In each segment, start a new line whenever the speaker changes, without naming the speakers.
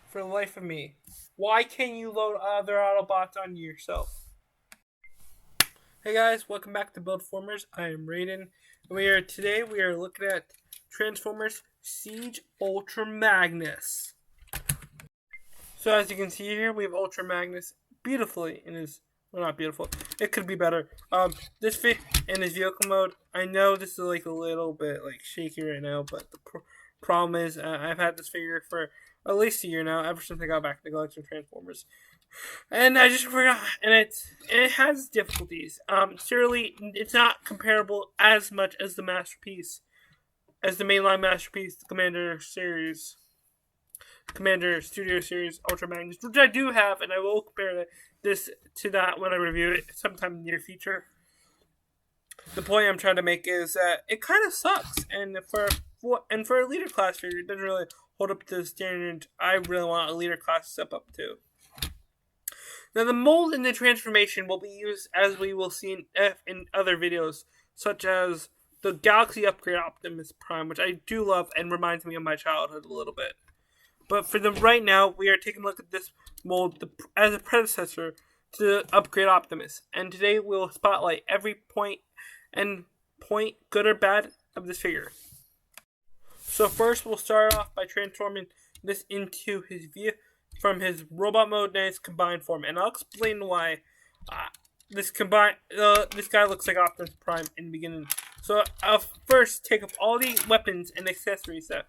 for the life of me. Why can't you load other Autobots on yourself? Hey guys, welcome back to Buildformers. I am Raiden. Today we are looking at Transformers Siege Ultra Magnus. So as you can see here, we have Ultra Magnus beautifully in his, well, not beautiful, it could be better. This fit in his vehicle mode. I know this is like a little bit like shaky right now, but the problem is I've had this figure for at least a year now, ever since I got back to the collection of Transformers. And I just forgot, and it has difficulties. Surely it's not comparable as much as the masterpiece, as the mainline masterpiece, the Commander Studio Series Ultra Magnus, which I do have, and I will compare this to that when I review it sometime in the near future. The point I'm trying to make is that it kind of sucks, and for a leader class figure, it doesn't really hold up to the standard I really want a leader class to step up to. Now, the mold and the transformation will be used, as we will see in other videos, such as the Galaxy Upgrade Optimus Prime, which I do love and reminds me of my childhood a little bit. But for the right now, we are taking a look at this mold as a predecessor to the Upgrade Optimus. And today we will spotlight every point, good or bad, of this figure. So first, we'll start off by transforming this into his from his robot mode and his combined form, and I'll explain why this guy looks like Optimus Prime in the beginning. So I'll first take up all the weapons and accessories that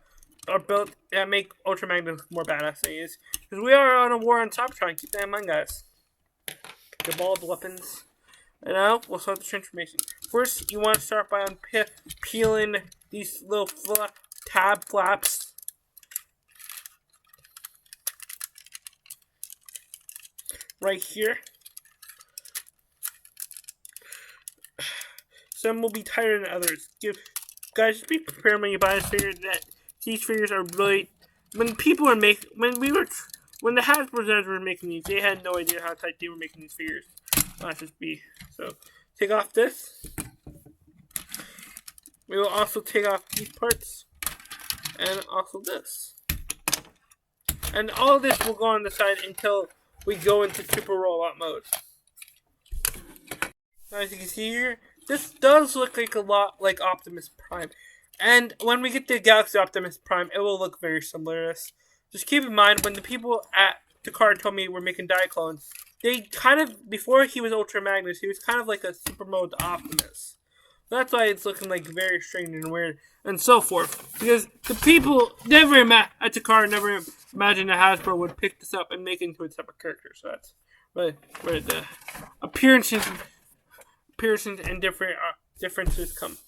are built that make Ultra Magnus more badass than he is, because we are on a war on Cybertron. Keep that in mind, guys. The bald weapons. And now we'll start the transformation. First, you want to start by peeling these little tab flaps. Right here. Some will be tighter than others. Guys, just be prepared when you buy this figure that these figures are really, when the Hasbro were making these, they had no idea how tight they were making these figures. So take off this. We will also take off these parts and also this. And all of this will go on the side until we go into Super Rollout mode. Now, as you can see here, this does look like a lot like Optimus Prime. And when we get the Galaxy Optimus Prime, it will look very similar to this. Just keep in mind, when the people at Takara told me we're making Diaclone, they kind of, before he was Ultra Magnus, he was kind of like a super mode Optimus. That's why it's looking like very strange and weird and so forth. Because the people at Takara never imagined that Hasbro would pick this up and make it into a separate character. So that's where the appearances and differences come.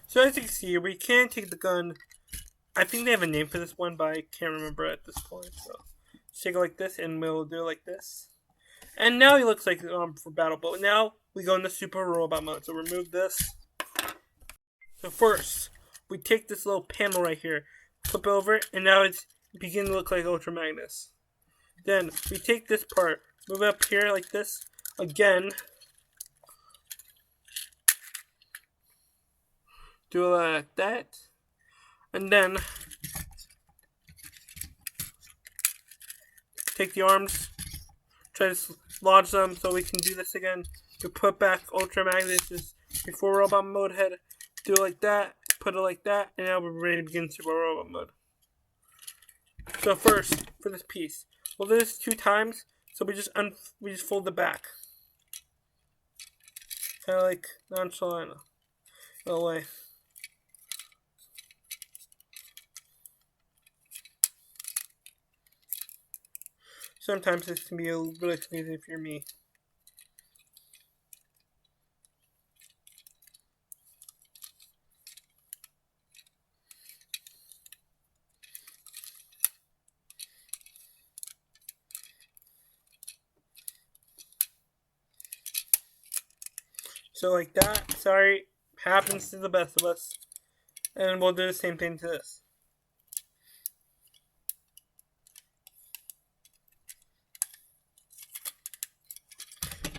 So as you can see, we can take the gun. I think they have a name for this one, but I can't remember at this point. So just take it like this, and we'll do it like this. And now he looks like for battle. But now we go into Super Robot mode. So remove this. So first, we take this little panel right here, flip over, and now it's beginning to look like Ultra Magnus. Then we take this part, move it up here like this again. Do it like that, and then take the arms, try to lodge them so we can do this again. We put back Ultra Magnus before Robot Mode head, do it like that, put it like that, and now we're ready to begin Super Robot Mode. So first, for this piece, we'll do this 2 times, so we just fold it back. Kind of like nonchalant. No way. Sometimes this can be a little bit confusing if you're me. So like that, sorry, happens to the best of us. And we'll do the same thing to this.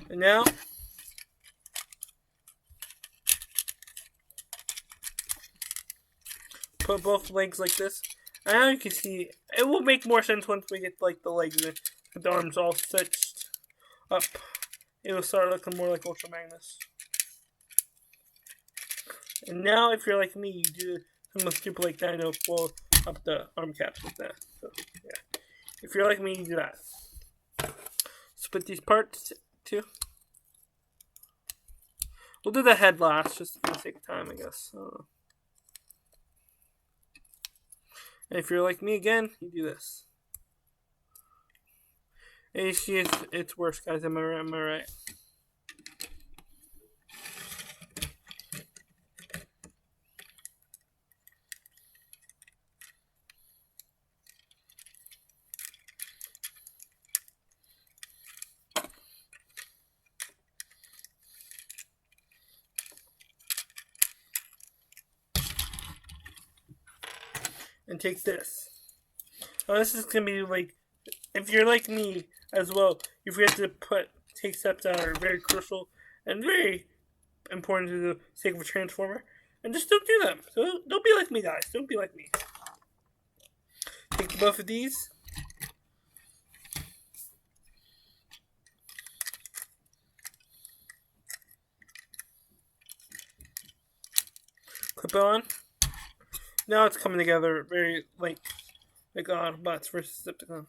And now, put both legs like this. And now you can see it will make more sense once we get like the legs and the arms all stitched up. It will start looking more like Ultra Magnus. And now, if you're like me, you do something stupid like that, and it'll blow up the arm caps with that. So, yeah. If you're like me, you do that. Split these parts too. We'll do the head last, just for the sake of time, I guess. And if you're like me again, you do this. And you see it's worse, guys. Am I right? And take this. Now this is gonna be like, if you're like me as well, you forget to take steps that are very crucial and very important to the sake of a transformer, and just don't do them. So don't be like me, guys. Don't be like me. Take both of these. Clip on. Now it's coming together very like Autobots versus Decepticons.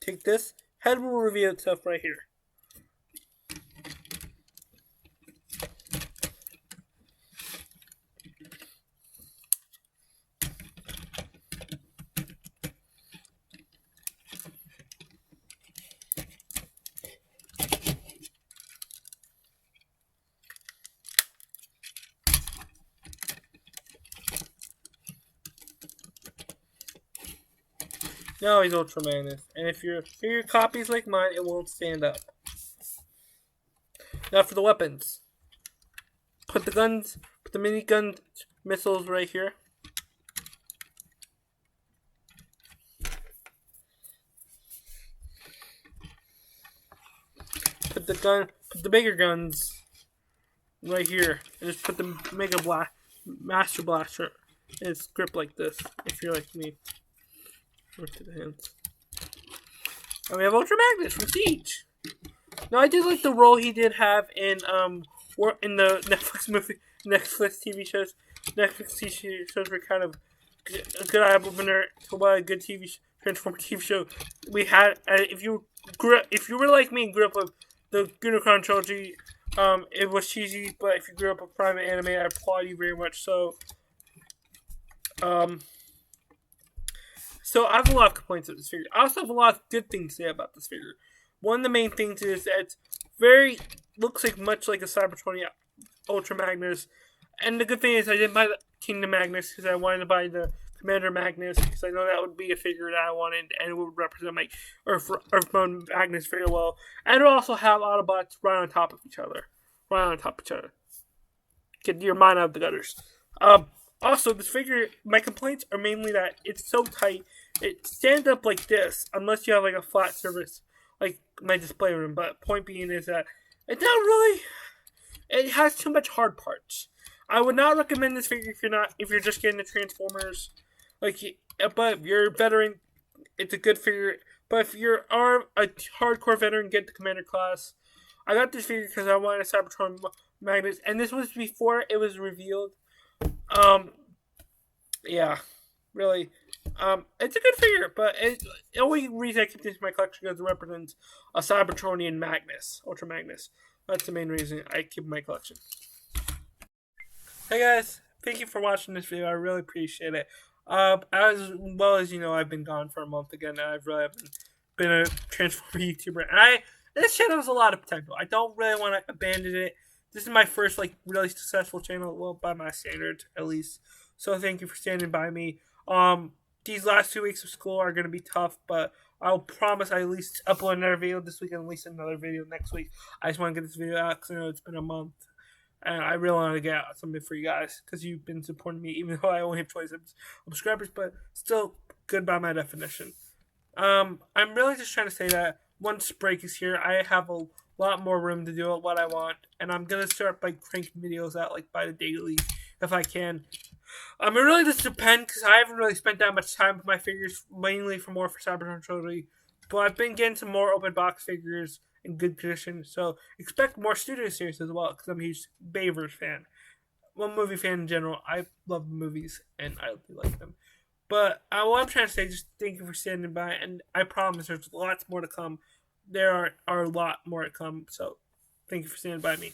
Take this. Head will reveal itself right here. Now he's Ultra Magnus, and if your copy's like mine, it won't stand up. Now for the weapons. Put the minigun missiles right here. Put the bigger guns right here, and just put the Master Blaster in its grip like this, if you're like me. To the hands. And we have Ultra Magnus from Siege. Now I did like the role he did have in the Netflix TV shows. Netflix TV shows were kind of a good eye opener to what a good Transformer TV show we had. If you were like me and grew up with the Unicron trilogy, it was cheesy. But if you grew up with private anime, I applaud you very much. So I have a lot of complaints with this figure. I also have a lot of good things to say about this figure. One of the main things is that it's looks like much like a Cybertron Ultra Magnus. And the good thing is I didn't buy the Kingdom Magnus because I wanted to buy the Commander Magnus because I know that would be a figure that I wanted and it would represent my Earthbound Magnus very well. And it would also have Autobots right on top of each other. Get your mind out of the gutters. Also, this figure, my complaints are mainly that it's so tight. It stands up like this, unless you have like a flat surface, like my display room. But point being is that it's not really. It has too much hard parts. I would not recommend this figure if you're just getting the Transformers. But if you're a veteran, it's a good figure. But if you're a hardcore veteran, get the Commander class. I got this figure because I wanted a Cybertron Magnus, and this was before it was revealed. Yeah, really. It's a good figure, but the only reason I keep this in my collection is it represents a Cybertronian Magnus, Ultra Magnus. That's the main reason I keep my collection. Hey guys, thank you for watching this video. I really appreciate it. As well as you know, I've been gone for a month again, and I've really been a Transformer YouTuber, and this channel has a lot of potential. I don't really want to abandon it. This is my first really successful channel, well, by my standards at least. So thank you for standing by me. These last 2 weeks of school are going to be tough, but I'll promise I at least upload another video this week and at least another video next week. I just want to get this video out because I know it's been a month. And I really want to get out something for you guys because you've been supporting me, even though I only have 27 subscribers, but still good by my definition. I'm really just trying to say that once break is here, I have a lot more room to do what I want, and I'm gonna start by cranking videos out like by the daily if I can. It really just depends because I haven't really spent that much time with my figures, mainly for Cybertron Trilogy. But I've been getting some more open box figures in good condition, so expect more studio series as well because I'm a huge Bayverse fan. Well, movie fan in general. I love movies and I like them. But what I'm trying to say is just thank you for standing by, and I promise there's lots more to come. There are a lot more to come, so thank you for standing by me.